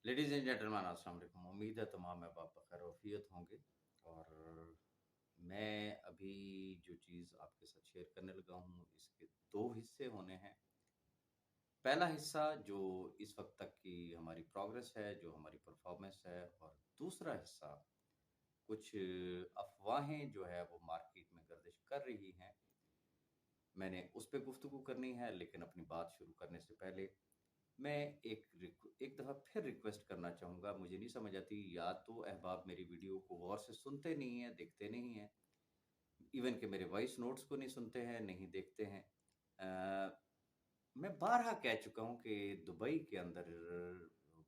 Ladies and gentleman अस्सलाम वालेकुम। उम्मीद है तमाम आप खैर वफियत होंगे। और मैं अभी जो चीज़ आपके साथ शेयर करने लगा हूँ इसके दो हिस्से होने हैं। पहला हिस्सा जो इस वक्त तक की हमारी प्रोग्रेस है, जो हमारी परफॉर्मेंस है, और दूसरा हिस्सा कुछ अफवाहें जो है वो मार्केट में गर्दिश कर रही हैं। मैंने उस पर गुफ्तगू करनी है, लेकिन अपनी बात शुरू करने से पहले मैं एक दफ़ा फिर रिक्वेस्ट करना चाहूँगा। मुझे नहीं समझ आती, या तो अहबाब मेरी वीडियो को गौर से सुनते नहीं हैं, देखते नहीं हैं, इवन कि मेरे वॉइस नोट्स को नहीं सुनते हैं, नहीं देखते हैं। मैं बारहा कह चुका हूँ कि दुबई के अंदर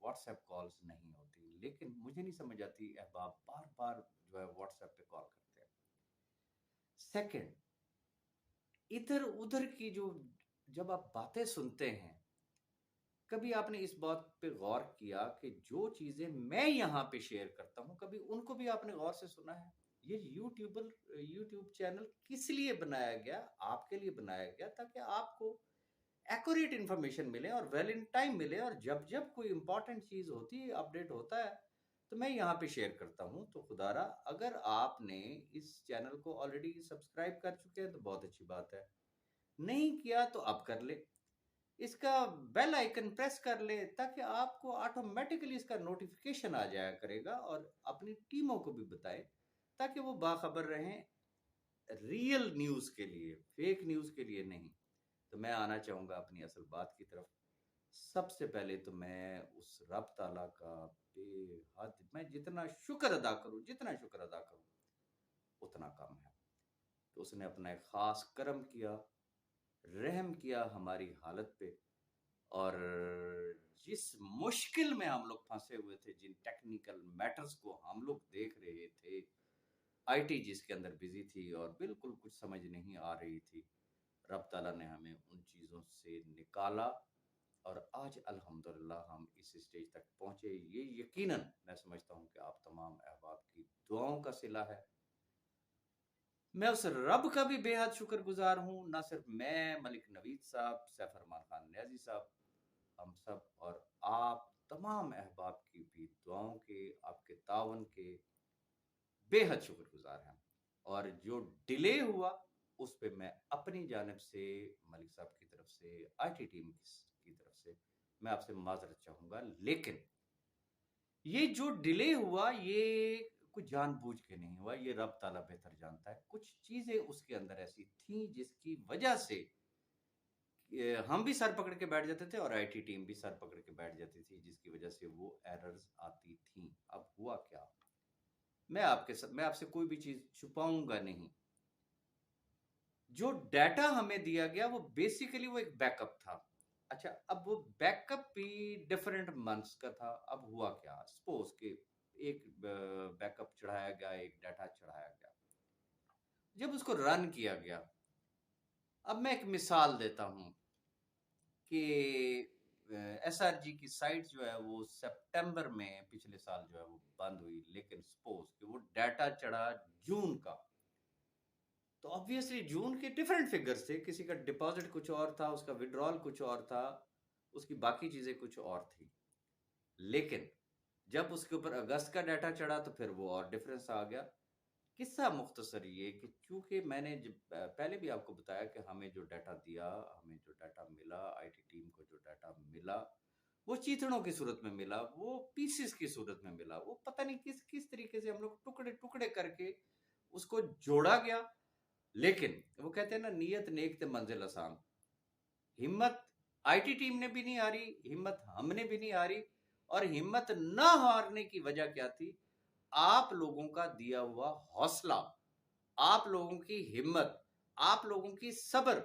व्हाट्सएप कॉल्स नहीं होती, लेकिन मुझे नहीं समझ आती अहबाब बार बार जो है व्हाट्सएप पे कॉल करते हैं। सेकंड, इधर उधर की जो जब आप बातें सुनते हैं, कभी आपने इस बात पे गौर किया कि जो चीजें मैं यहाँ पे शेयर करता हूँ, कभी उनको भी आपने गौर से सुना है? ये यूट्यूब चैनल किस लिए बनाया गया? आपके लिए बनाया गया, ताकि आपको एक्यूरेट इंफॉर्मेशन मिले और वेल इन टाइम मिले, और जब जब कोई इंपॉर्टेंट चीज होती है, अपडेट होता है, तो मैं यहाँ पे शेयर करता हूँ। तो खुदारा, अगर आपने इस चैनल को ऑलरेडी सब्सक्राइब कर चुके हैं तो बहुत अच्छी बात है। नहीं किया तो अब कर ले, इसका बेल आइकन प्रेस कर ले, ताकि आपको ऑटोमेटिकली इसका नोटिफिकेशन आ जाया करेगा, और अपनी टीमों को भी बताएं ताकि वो बाखबर रहें रियल न्यूज़ के लिए, फेक न्यूज़ के लिए नहीं। तो मैं आना चाहूँगा अपनी असल बात की तरफ। सबसे पहले तो मैं उस रब ताला का बेहद, मैं जितना शुक्र अदा करूँ उतना कम है। तो उसने अपना एक ख़ास करम किया, रहम किया हमारी हालत पे। और जिस मुश्किल में हम लोग फंसे हुए थे, जिन टेक्निकल मैटर्स को हम लोग देख रहे थे, आईटी जिसके अंदर बिजी थी और बिल्कुल कुछ समझ नहीं आ रही थी, रब ताला ने हमें उन चीज़ों से निकाला, और आज अल्हम्दुलिल्लाह हम इस स्टेज तक पहुंचे। ये यकीनन मैं समझता हूं कि आप तमाम अहबाब की दुआओं का सिला है। मैं उस रब का भी बेहद शुक्रगुजार हूँ। ना सिर्फ मैं, मलिक नवीद साहब, सैफ अरमान खान न्याजी साहब, हम सब और आप तमाम अहबाब की भी दुआओं के, आपके तावन के बेहद शुक्रगुजार हैं। और जो डिले हुआ उस पे मैं अपनी जानब से, मलिक साहब की तरफ से, आईटी टीम की तरफ से मैं आपसे माजरत चाहूंगा। लेकिन ये जो डिले हुआ, ये कुछ जानबूझ के नहीं हुआ, ये रब ताला बेहतर जानता है। कुछ चीजें उसके अंदर ऐसी थी जिसकी वजह से हम भी सर पकड़ के बैठ जाते थे और आईटी टीम भी सर पकड़ के बैठ जाती थी, जिसकी वजह से वो एरर्स आती थी। अब हुआ क्या? मैं आपसे कोई भी चीज छुपाऊंगा नहीं। जो डाटा हमें दिया गया वो बेसिकली वो एक बैकअप था। अच्छा, अब वो बैकअप भी डिफरेंट मंथ्स का था। अब हुआ क्या? सपोज के एक बैकअप चढ़ाया गया, एक डाटा चढ़ाया गया, जब उसको रन किया गया। अब मैं एक मिसाल देता हूं कि एसआरजी की साइट जो है वो सितंबर में पिछले साल जो है वो बंद हुई, लेकिन सपोज कि वो डाटा चढ़ा जून का, तो ऑब्वियसली जून के डिफरेंट फिगर्स थे। किसी का डिपॉजिट कुछ और था, उसका विड्रॉल कुछ और था, उसकी बाकी चीजें कुछ और थी। लेकिन जब उसके ऊपर अगस्त का डाटा चढ़ा तो फिर वो और डिफरेंस आ गया। किस्सा मुख्तसर ये कि चूंकि मैंने जब पहले भी आपको बताया कि हमें जो डाटा दिया, हमें जो डाटा मिला, आईटी टीम को जो डाटा मिला, वो चीथड़ों की सूरत में मिला, वो पीसेस की सूरत में मिला। वो पता नहीं किस किस तरीके से हम लोग टुकड़े टुकड़े करके उसको जोड़ा गया। लेकिन वो कहते हैं ना, नीयत नेक ते मंजिल आसान। हिम्मत आईटी टीम ने भी नहीं हारी, हिम्मत हमने भी नहीं हारी। और हिम्मत ना हारने की वजह क्या थी? आप लोगों का दिया हुआ हौसला, आप लोगों की हिम्मत, आप लोगों की सब्र।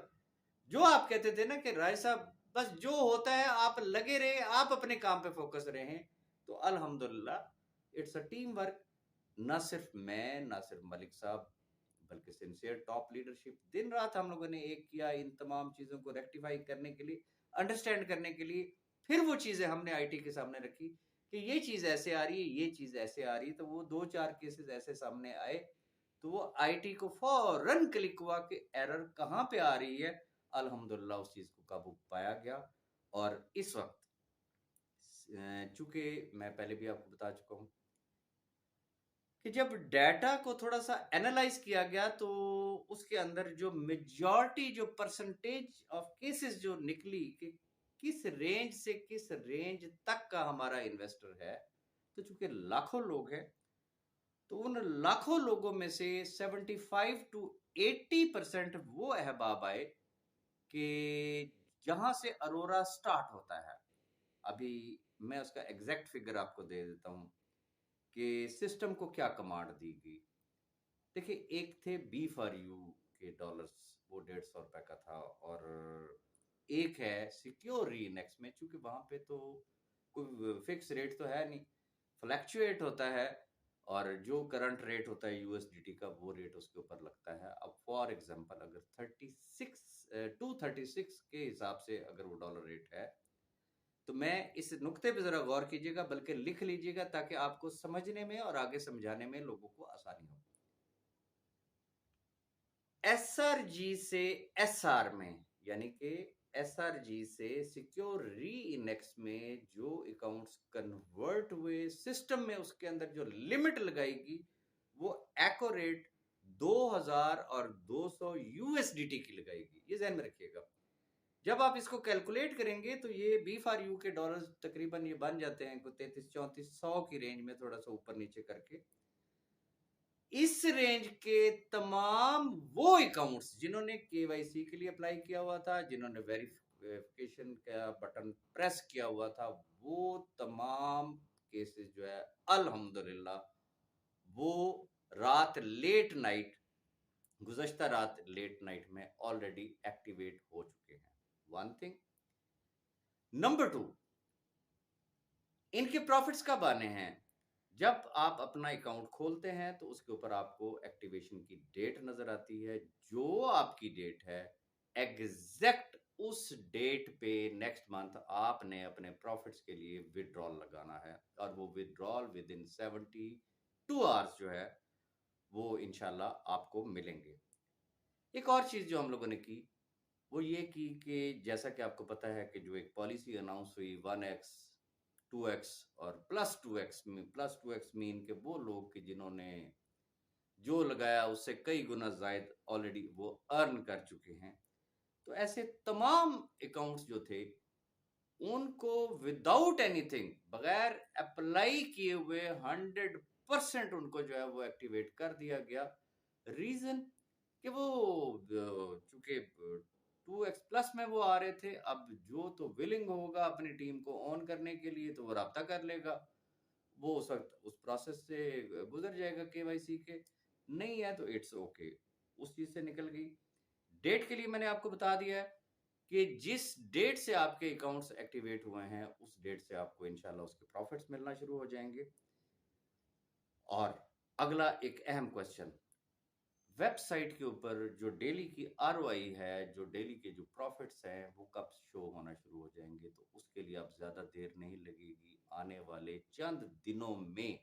जो आप कहते थे ना कि राय साहब बस जो होता है आप लगे रहे, आप अपने काम पे फोकस रहे, तो अल्हम्दुलिल्लाह इट्स अ टीम वर्क। ना सिर्फ मैं, ना सिर्फ मलिक साहब, बल्कि सिंसियर टॉप लीडरशिप, दिन रात हम लोगों ने एक किया इन तमाम चीजों को रेक्टिफाई करने के लिए, अंडरस्टैंड करने के लिए। फिर वो चीजें हमने आईटी के सामने रखी कि ये चीज ऐसे आ रही है, ये चीज ऐसे आ रही है। तो वो दो चार केसेस ऐसे सामने आए, तो वो आईटी को फौरन क्लिक हुआ कि एरर कहाँ पे आ रही है। अल्हम्दुलिल्लाह उस चीज को काबू पाया गया। और इस वक्त चूँकि मैं पहले भी आपको बता चुका हूँ कि जब डाटा को थोड़ा-सा एनालाइज़ किया गया तो उसके अंदर जो मेजॉरिटी जो परसेंटेज ऑफ केसेस जो निकली कि किस रेंज से किस रेंज तक का हमारा इन्वेस्टर है, तो चूँकि लाखों लोग हैं, तो उन लाखों लोगों में से 75 टू 80% वो अहबाब आए कि जहाँ से अरोरा स्टार्ट होता है। अभी मैं उसका एग्ज़ैक्ट फिगर आपको दे देता हूँ कि सिस्टम को क्या कमांड दी गई। देखिए, एक थे बी फॉर यू के डॉलर्स, वो ₹150 का था, और एक है सिक्योर रीनेक्स में, चूँकि वहाँ पे तो कोई फिक्स रेट तो है नहीं, फ्लक्चुएट होता है, और जो करंट रेट होता है यूएसडीटी का, वो रेट उसके ऊपर लगता है। अब फॉर एग्ज़ाम्पल अगर 236 के हिसाब से अगर वो डॉलर रेट है, तो मैं इस नुक्ते पे ज़रा गौर कीजिएगा, बल्कि लिख लीजिएगा ताकि आपको समझने में और आगे समझाने में लोगों को आसानी हो। एसआरजी से एसआर में, यानी कि एसआरजी से सिक्योर री इंडेक्स में जो अकाउंट्स कन्वर्ट हुए सिस्टम में, उसके अंदर जो लिमिट लगाएगी वो एक्यूरेट 2000 और 200 यूएसडीटी की लगाएगी। ये ध्यान में रखिएगा। जब आप इसको कैलकुलेट करेंगे तो ये बी फॉर यू के डॉलर्स तकरीबन ये बन जाते हैं 33-3400 की रेंज में, थोड़ा सा ऊपर नीचे करके। इस रेंज के तमाम वो अकाउंट्स जिन्होंने केवाईसी के लिए अप्लाई किया हुआ था, जिन्होंने वेरिफिकेशन का बटन प्रेस किया हुआ था, वो तमाम केसेस जो है अल्हम्दुलिल्लाह वो रात लेट नाइट, गुज़श्ता रात लेट नाइट में ऑलरेडी एक्टिवेट हो चुके हैं। One thing. नंबर टू, इनके प्रॉफिट्स कब आने हैं? जब आप अपना अकाउंट खोलते हैं तो उसके ऊपर आपको एक्टिवेशन की डेट नजर आती है। जो आपकी डेट है, एग्जैक्ट उस डेट पे नेक्स्ट मंथ आपने अपने प्रॉफिट्स के लिए विड्रॉल लगाना है, और वो विड्रॉल विद इन 72 आवर्स जो है वो इंशाल्लाह आपको मिलेंगे। एक और चीज जो हम लोगों ने की, वो ये की कि जैसा कि आपको पता है कि जो एक पॉलिसी अनाउंस हुई 1x 2x और प्लस 2x मीन के वो लोग कि जिन्होंने जो लगाया उससे कई गुना जायद ऑलरेडी वो अर्न कर चुके हैं। तो ऐसे तमाम अकाउंट्स जो थे उनको विदाउट एनीथिंग, बगैर अप्लाई किए हुए 100% उनको जो है वो एक्टिवेट कर दिया गया। रीजन कि वो चूंकि 2x प्लस में वो आ रहे थे, अब जो तो विलिंग होगा अपनी टीम को ऑन करने के लिए तो वो राब्ता कर लेगा, वो उस वक्त उस प्रोसेस से गुजर जाएगा केवाईसी के। नहीं है तो इट्स ओके, उस चीज से निकल गई। डेट के लिए मैंने आपको बता दिया है कि जिस डेट से आपके अकाउंट्स एक्टिवेट हुए हैं उस डेट से आपको इंशाल्लाह उसके प्रॉफिट्स मिलना शुरू हो जाएंगे। और अगला एक अहम क्वेश्चन, वेबसाइट के ऊपर जो डेली की आरओआई है, जो डेली के जो प्रॉफिट्स हैं, वो कब शो होना शुरू हो जाएंगे? तो उसके लिए अब ज्यादा देर नहीं लगेगी, आने वाले चंद दिनों में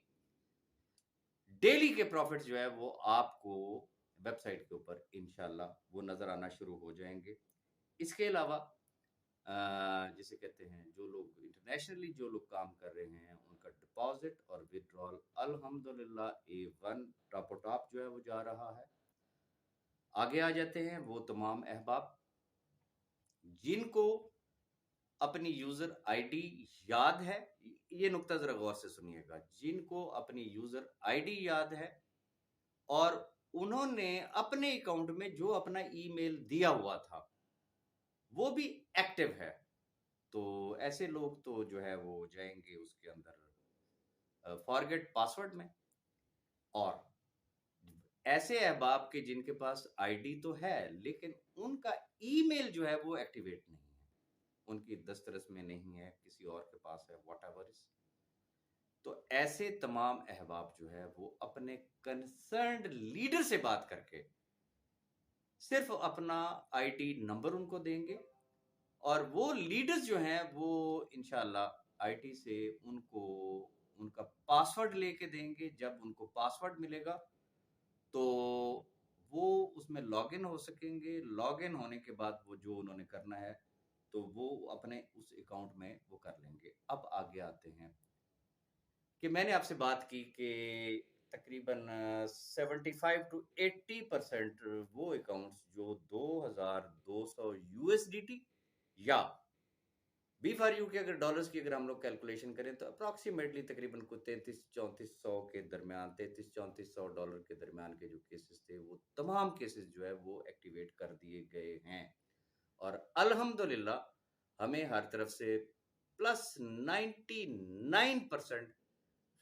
डेली के प्रॉफिट्स जो है वो आपको वेबसाइट के ऊपर इंशाल्लाह वो नजर आना शुरू हो जाएंगे। इसके अलावा जिसे कहते हैं, जो लोग इंटरनेशनली जो लोग काम कर रहे हैं उनका डिपॉजिट और विड्रॉल अल्हम्दुलिल्लाह A1 टॉप टॉप जो है वो जा रहा है। आगे आ जाते हैं वो तमाम अहबाब जिनको अपनी यूजर आईडी याद है। ये नुक्ता जरा गौर से सुनिएगा, जिनको अपनी यूजर आईडी याद है और उन्होंने अपने अकाउंट में जो अपना ईमेल दिया हुआ था वो भी एक्टिव है, तो ऐसे लोग तो जो है वो जाएंगे उसके अंदर फॉरगेट पासवर्ड में। और ऐसे अहबाब के जिनके पास आईडी तो है लेकिन उनका ईमेल जो है वो एक्टिवेट नहीं है, उनकी दस्तरस में नहीं है, किसी और के पास है, व्हाटएवर इज, तो ऐसे तमाम अहबाब जो है वो अपने कंसर्न्ड लीडर से बात करके सिर्फ अपना आईडी नंबर उनको देंगे, और वो लीडर्स जो हैं वो इंशाल्लाह आईटी से उनको उनका पासवर्ड लेके देंगे। जब उनको पासवर्ड मिलेगा तो वो उसमें लॉगिन हो सकेंगे। लॉगिन होने के बाद वो जो उन्होंने करना है, तो तो वो अपने उस अकाउंट में वो कर लेंगे। अब आगे आते हैं कि मैंने आपसे बात की कि तकरीबन 75 टू 80% वो अकाउंट्स जो 2200 यूएसडीटी या बी फॉर यू के अगर डॉलर्स की अगर हम लोग कैलकुलेशन करें तो अप्रॉक्सीमेटली तकरीबन को 33-3400 के दरमियान, 33-3400 डॉलर के दरमियान के जो केसेस थे वो तमाम केसेस जो है वो एक्टिवेट कर दिए गए हैं। और अल्हम्दुलिल्लाह हमें हर तरफ से प्लस 99%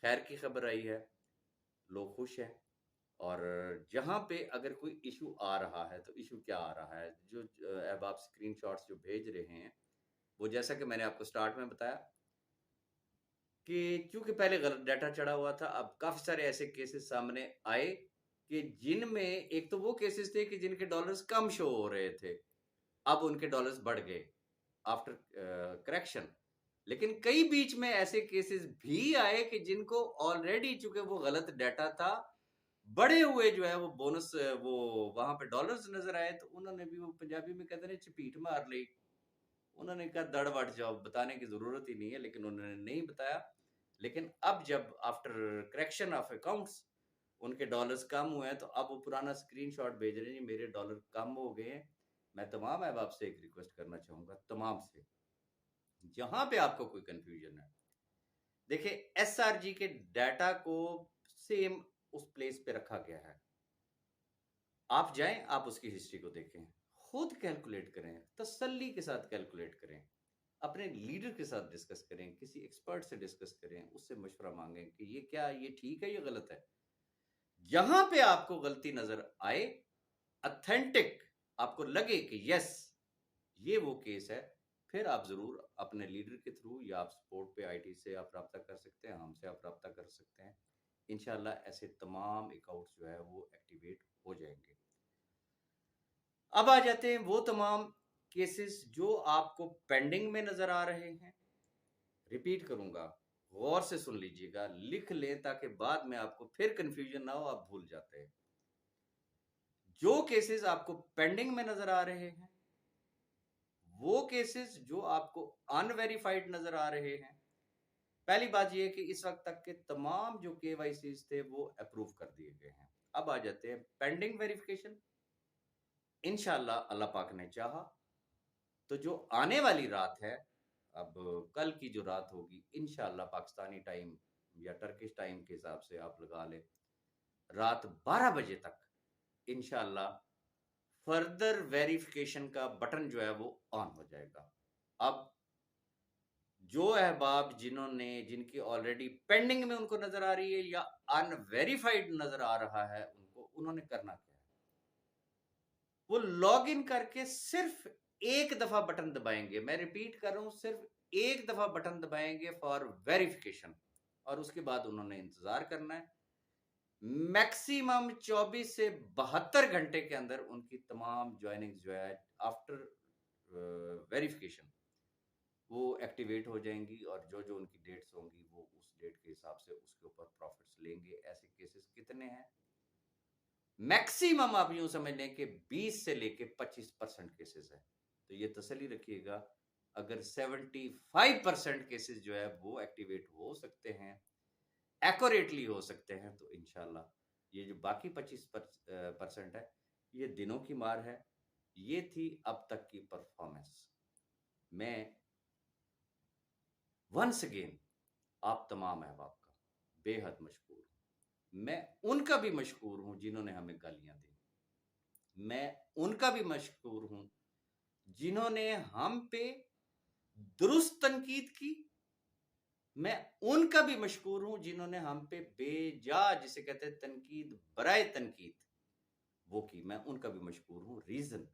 खैर की खबर आई है, लोग खुश हैं। और जहाँ पे अगर कोई इशू आ रहा है तो इशू क्या आ रहा है, जो अब आप स्क्रीनशॉट्स जो भेज रहे हैं वो जैसा कि मैंने आपको स्टार्ट में बताया कि क्योंकि पहले गलत डाटा चढ़ा हुआ था, अब काफ़ी सारे ऐसे केसेस सामने आए कि जिनमें एक तो वो केसेस थे कि जिनके डॉलर्स कम शो हो रहे थे, अब उनके डॉलर्स बढ़ गए आफ्टर करेक्शन। लेकिन कई बीच में ऐसे केसेस भी आए कि जिनको ऑलरेडी चूंकि वो गलत डाटा था, बड़े हुए जो है वो बोनस वो वहां पे डॉलर्स नजर आए, तो उन्होंने भी वो पंजाबी में कहते हैं चपीट मार ली। उन्होंने कहा दड़ बट जाओ, बताने की जरूरत ही नहीं है, लेकिन उन्होंने नहीं बताया। लेकिन अब जब आफ्टर करेक्शन ऑफ अकाउंट्स उनके डॉलर्स कम हुए हैं, तो अब वो पुराना स्क्रीनशॉट भेज रहे हैं, जी मेरे डॉलर कम हो गए हैं। मैं तमाम अहबाब से एक रिक्वेस्ट करना चाहूंगा, तमाम से, जहां पे आपको कोई कंफ्यूजन है, देखिए एसआरजी के डाटा को सेम उस प्लेस पे रखा गया है। आप जाएं, आप उसकी हिस्ट्री को देखें, खुद कैलकुलेट करें, तसल्ली के साथ कैलकुलेट करें, अपने लीडर के साथ डिस्कस करें, किसी एक्सपर्ट से डिस्कस करें, उससे मशवरा मांगें कि ये क्या, ये ठीक है, ये गलत है। जहां पे आपको गलती नजर आए, ऑथेंटिक आपको लगे कि यस ये वो केस है, फिर आप जरूर अपने लीडर के थ्रू या आप सपोर्ट पे आईटी से आप रब्ता कर सकते हैं, हमसे आप रब्ता कर सकते हैं। इंशाल्लाह ऐसे तमाम अकाउंट्स जो है वो एक्टिवेट हो जाएंगे। अब आ जाते हैं वो तमाम केसेस जो आपको पेंडिंग में नजर आ रहे हैं। रिपीट करूंगा, गौर से सुन लीजिएगा, लिख लें ताकि बाद में आपको फिर कंफ्यूजन ना हो, आप भूल जाते हैं। जो केसेस आपको पेंडिंग में नजर आ रहे हैं, वो केसेस जो आपको अनवेरिफाइड नजर आ रहे हैं, पहली बात यह है कि इस वक्त तक के तमाम जो केवाईसीज थे वो अप्रूव कर दिए गए हैं। अब आ जाते हैं पेंडिंग वेरिफिकेशन। इंशाल्लाह अल्लाह पाक ने चाहा तो जो आने वाली रात है, अब कल की जो रात होगी, इंशाल्लाह पाकिस्तानी टाइम या टर्किश टाइम के हिसाब से आप लगा लें, रात 12 बजे तक इंशाल्लाह फर्दर वेरिफिकेशन का बटन जो है वो ऑन हो जाएगा। अब जो अहबाब जिनकी ऑलरेडी पेंडिंग में उनको नजर आ रही है या अनवेरिफाइड नजर आ रहा है, उन्होंने करना क्या है, वो लॉग इन करके सिर्फ एक दफा बटन दबाएंगे। मैं रिपीट कर रहा हूं, सिर्फ एक दफा बटन दबाएंगे फॉर वेरिफिकेशन, और उसके बाद उन्होंने इंतजार करना है। मैक्सिमम 24 से 72 घंटे के अंदर उनकी तमाम ज्वाइनिंग जो है आफ्टर वेरिफिकेशन वो एक्टिवेट हो जाएंगी, और जो जो उनकी डेट्स होंगी वो उस डेट के हिसाब से उसके ऊपर प्रॉफिट्स लेंगे। ऐसे केसेस कितने हैं? मैक्सिमम आप यूं समझ लें कि 20 से लेके 25% केसेस है। तो ये तसल्ली रखिएगा, अगर 75% केसेस जो है वो एक्टिवेट हो सकते हैं, एक्यूरेटली हो सकते हैं, तो इंशाल्लाह ये जो बाकी 25% है, ये दिनों की मार है। ये थी अब तक की परफॉर्मेंस। मैं वंस अगेन आप तमाम अहबाब का बेहद मशकूर हूं। मैं उनका भी मशकूर हूं जिन्होंने हमें गालियां दी। मैं उनका भी मशकूर हूं जिन्होंने हम पे दुरुस्त तनकीद की। मैं उनका भी मशकूर हूं जिन्होंने हम पे बेजा, जिसे कहते हैं तनकीद बराए तनकीद, वो की। मैं उनका भी मशकूर हूं। रीजन,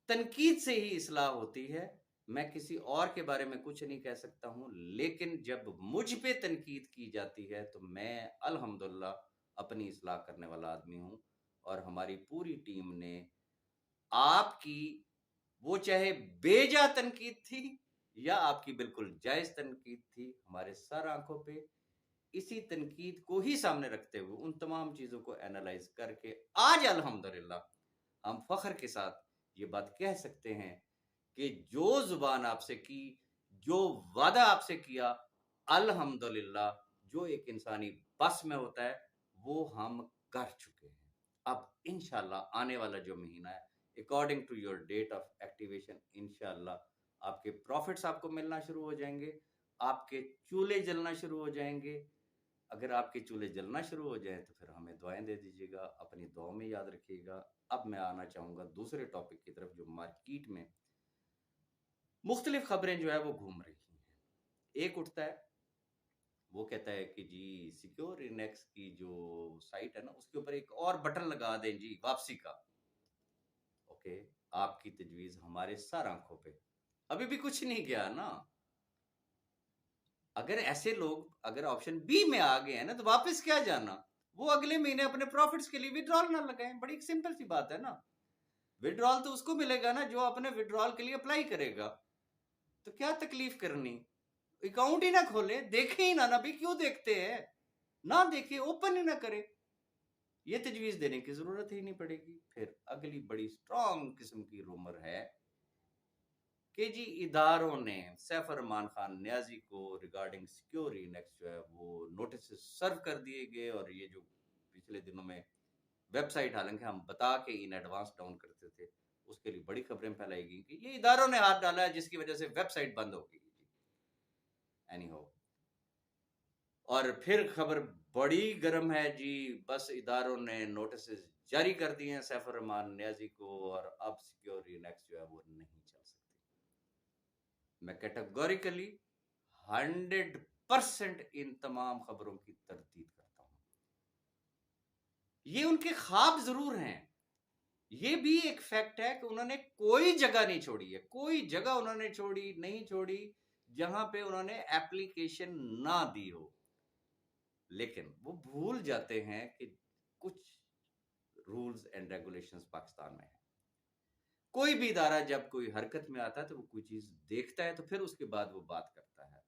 तनकीद से ही इस्लाह होती है। मैं किसी और के बारे में कुछ नहीं कह सकता हूं, लेकिन जब मुझ पे तनकीद की जाती है तो मैं अल्हम्दुलिल्लाह अपनी इस्लाह करने वाला आदमी हूं। और हमारी पूरी टीम ने आपकी, वो चाहे बेजा तनकीद थी या आपकी बिल्कुल जायज तनकीद थी, हमारे सर आंखों पे इसी तनकीद को ही सामने रखते हुए उन तमाम चीजों को एनालाइज करके आज अल्हम्दुलिल्लाह हम फख्र के साथ ये बात कह सकते हैं कि जो जुबान आपसे की, जो वादा आपसे किया, अल्हम्दुलिल्लाह जो एक इंसानी बस में होता है वो हम कर चुके हैं। अब इंशाल्लाह आने वाला जो महीना है, according to your date of activation, इंशाल्लाह आपके प्रॉफिट्स आपको मिलना शुरू हो जाएंगे, आपके चूल्हे जलना शुरू हो जाएंगे। अगर आपके चूल्हे जलना शुरू हो जाएं तो फिर हमें दुआएं दे दीजिएगा, अपनी दुआओं में याद रखिएगा। अब मैं आना चाहूंगा दूसरे टॉपिक की तरफ, जो मार्केट में मुख्तलिफ खबरें जो है वो घूम रही हैं। एक उठता है, वो कहता है कि जी सिक्योर इनेक्स की जो साइट है ना, उसके ऊपर एक और बटन लगा दें जी, वापसी का। ओके, आपकी तजवीज हमारे सर आंखों पे, अभी भी कुछ नहीं गया ना। अगर ऐसे लोग अगर ऑप्शन बी में आ गए हैं ना, तो वापस क्या जाना, वो अगले महीने अपने प्रॉफिट्स के लिए विड्रॉल ना लगाएं। बड़ी सिंपल सी बात है ना। विड्रॉल तो उसको मिलेगा ना जो अपने विड्रॉल के लिए अप्लाई करेगा। तो क्या तकलीफ करनी, अकाउंट ही ना खोले, देखे ही ना भी, क्यों देखते हैं, ना देखे, ओपन ही ना करे। ये तजवीज देने की जरूरत ही नहीं पड़ेगी। फिर अगली बड़ी स्ट्रॉन्ग किस्म की रूमर है कि जी इदारों ने सैफ रहमान खान न्याजी को रिगार्डिंग सिक्योर इनेक्स जो है वो नोटिस सर्व कर दिए गए। और ये जो पिछले दिनों में वेबसाइट हालांकि हम बता के इन एडवांस डाउन करते थे, उसके लिए बड़ी खबरें फैलाई गई कि ये इदारों ने हाथ डाला है जिसकी वजह से वेबसाइट बंद हो गई। एनी हो, और फिर खबर बड़ी गर्म है जी, बस इदारों ने नोटिस जारी कर दिए हैं सैफ रहमान न्याजी को, और अब सिक्योर इनेक्स जो है वो नहीं चल सकती। मैं कैटेगोरिकली 100% इन तमाम खबरों की तरदीद करता हूं। ये उनके ख्वाब जरूर हैं, ये भी एक फैक्ट है कि उन्होंने कोई जगह नहीं छोड़ी है, कोई जगह उन्होंने नहीं छोड़ी जहां पे उन्होंने एप्लीकेशन ना दी हो। लेकिन वो भूल जाते हैं कि कुछ रूल्स एंड रेगुलेशंस पाकिस्तान में है। कोई भी इदारा जब कोई हरकत में आता है तो वो कोई चीज देखता है, तो फिर उसके बाद वो बात करता है।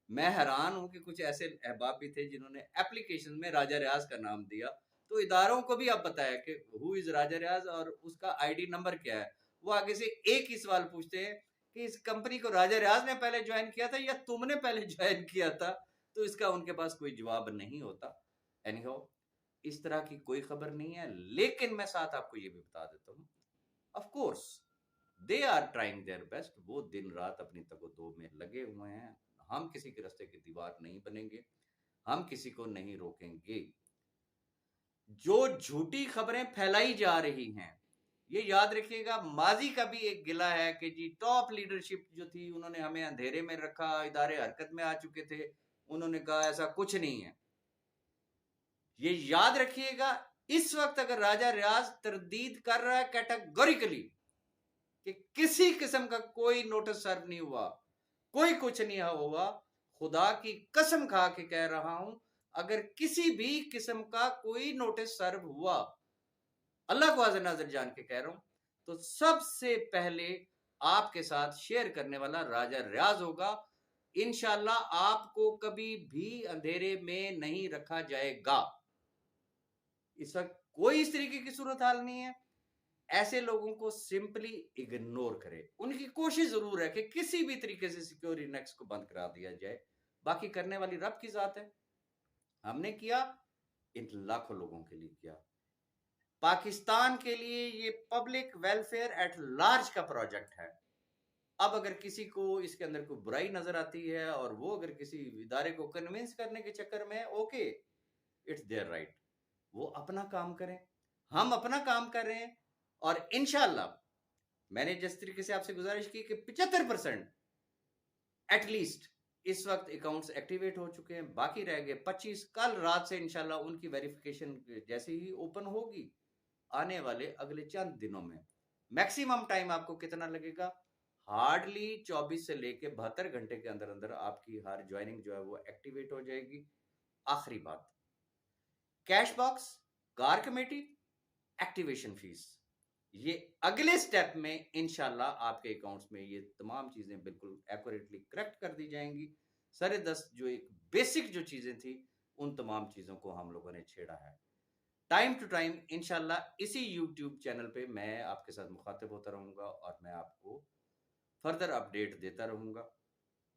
मैं हैरान हूं कि कुछ ऐसे अहबाब भी थे जिन्होंने एप्लीकेशन में राजा रियाज का नाम दिया। तो इदारों को भी अब बताया कि हु इज राजा रियाज और उसका आईडी नंबर क्या है। वो आगे से एक ही सवाल पूछते हैं कि इस कंपनी को राजा रियाज ने पहले ज्वाइन किया था या तुमने पहले ज्वाइन किया था। तो इसका उनके पास कोई जवाब नहीं होता। एनीहाउ, इस तरह की कोई खबर नहीं है, लेकिन मैं साथ आपको ये भी बता देता हूँ, of course they are trying their best. वो दिन रात अपनी तगोदो में लगे हुए हैं। हम किसी के रास्ते की दीवार नहीं बनेंगे, हम किसी को नहीं रोकेंगे। जो झूठी खबरें फैलाई जा रही हैं, ये याद रखिएगा, माजी का भी एक गिला है कि जी टॉप लीडरशिप जो थी उन्होंने हमें अंधेरे में रखा, इदारे हरकत में आ चुके थे, उन्होंने कहा ऐसा कुछ नहीं है। ये याद रखिएगा, इस वक्त अगर राजा रियाज तरदीद कर रहा है कैटेगोरिकली कि किसी किस्म का कोई नोटिस सर्व नहीं हुआ, कोई कुछ नहीं हुआ, खुदा की कसम खा के कह रहा हूं, अगर किसी भी किस्म का कोई नोटिस सर्व हुआ, अल्लाह को हाजिर नाज़िर जान के कह रहा हूं, तो सबसे पहले आपके साथ शेयर करने वाला राजा रियाज होगा। इंशाल्लाह आपको कभी भी अंधेरे में नहीं रखा जाएगा। इस वक्त कोई इस तरीके की सूरत हाल नहीं है। ऐसे लोगों को सिंपली इग्नोर करे। उनकी कोशिश जरूर है कि किसी भी तरीके से सिक्योरिटी नेक्स को बंद करा दिया जाए, बाकी करने वाली रब की जात है। हमने किया, इन लाखों लोगों के लिए किया, पाकिस्तान के लिए ये पब्लिक वेलफेयर एट लार्ज का प्रोजेक्ट है। अब अगर किसी को इसके अंदर कोई बुराई नजर आती है और वो अगर किसी इदारे को कन्विंस करने के चक्कर में, ओके, इट्स देयर राइट, वो अपना काम करें, हम अपना काम कर रहे हैं। और इंशाल्लाह मैंने जिस तरीके से आपसे गुजारिश की कि 75% एटलीस्ट इस वक्त अकाउंट्स एक्टिवेट हो चुके हैं, बाकी रह गए 25। कल रात से इंशाल्लाह उनकी वेरिफिकेशन जैसे ही ओपन होगी, आने वाले अगले चंद दिनों में, मैक्सिमम टाइम आपको कितना लगेगा, हार्डली 24 से लेके 72 घंटे के अंदर अंदर आपकी हर ज्वाइनिंग जो है वो एक्टिवेट हो जाएगी। आखिरी बात, cash box, car committee, activation fees, ये अगले स्टेप में इंशाल्लाह आपके अकाउंट्स में ये तमाम चीजें बिल्कुल एक्यूरेटली करेक्ट कर दी जाएंगी। सारे 10 जो एक बेसिक जो चीजें थी, उन तमाम चीजों को हम लोगों ने छेड़ा है। टाइम टू टाइम इंशाल्लाह इसी YouTube चैनल पे मैं आपके साथ मुखातिब होता रहूंगा और मैं आपको फर्दर अपडेट देता रहूँगा।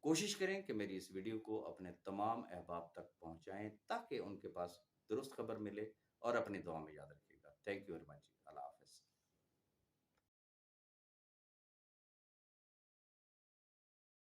कोशिश करें कि मेरी इस वीडियो को अपने तमाम अहबाब तक पहुँचाएँ ताकि उनके पास दुरुस्त खबर मिले और अपनी दुआ में याद रखिएगा। Thank you very much. Allah